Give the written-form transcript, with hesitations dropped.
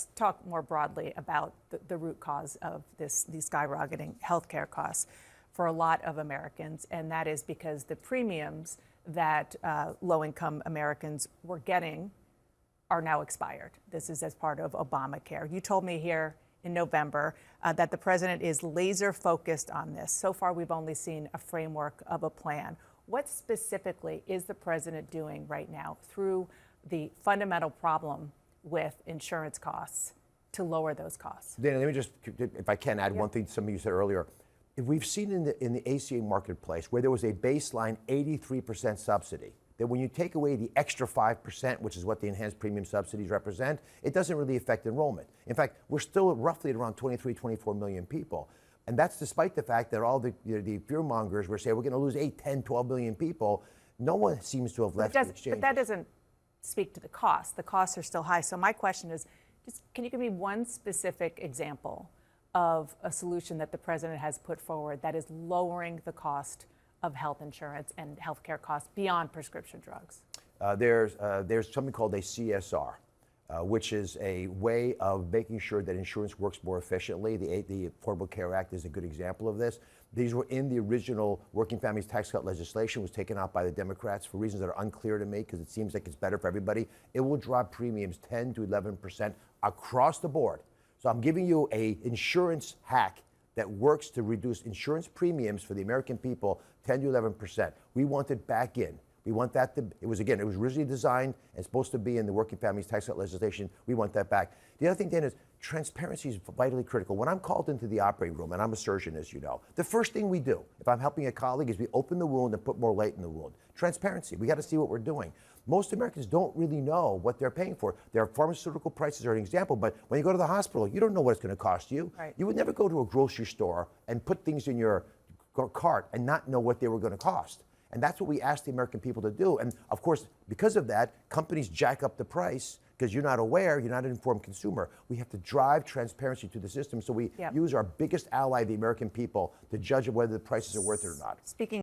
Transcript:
let's talk more broadly about the root cause of these skyrocketing healthcare costs for a lot of Americans, and that is because the premiums that low-income Americans were getting are now expired. This is as part of Obamacare. You told me here in November that the president is laser focused on this. So far, we've only seen a framework of a plan. What specifically is the president doing right now through the fundamental problem with insurance costs to lower those costs? Dana, let me just, if I can, add one thing to something you said earlier. If we've seen in the ACA marketplace where there was a baseline 83% subsidy, that when you take away the extra 5%, which is what the enhanced premium subsidies represent, it doesn't really affect enrollment. In fact, we're still roughly at around 23, 24 million people. And that's despite the fact that all the fear mongers were saying we're going to lose 8, 10, 12 million people. No one seems to have left the exchange. But that doesn't speak to the cost. The costs are still high. So my question is, can you give me one specific example of a solution that the president has put forward that is lowering the cost of health insurance and healthcare costs beyond prescription drugs? There's something called a CSR, which is a way of making sure that insurance works more efficiently. The Affordable Care Act is a good example of this. These were in the original Working Families Tax Cut legislation, was taken out by the Democrats for reasons that are unclear to me because it seems like it's better for everybody. It will drop premiums 10 to 11% across the board. So I'm giving you a insurance hack that works to reduce insurance premiums for the American people 10 to 11%. We want it back in. We want that to, it was originally designed and supposed to be in the Working Families Tax Cut legislation. We want that back. The other thing, Dan, is transparency is vitally critical. When I'm called into the operating room, and I'm a surgeon, as you know, the first thing we do, if I'm helping a colleague, is we open the wound and put more light in the wound. Transparency. We got to see what we're doing. Most Americans don't really know what they're paying for. Their pharmaceutical prices are an example, but when you go to the hospital, you don't know what it's going to cost you. Right. You would never go to a grocery store and put things in your cart and not know what they were going to cost. And that's what we ask the American people to do. And of course, because of that, companies jack up the price because you're not aware, you're not an informed consumer. We have to drive transparency to the system so we use our biggest ally, the American people, to judge whether the prices are worth it or not. Speaking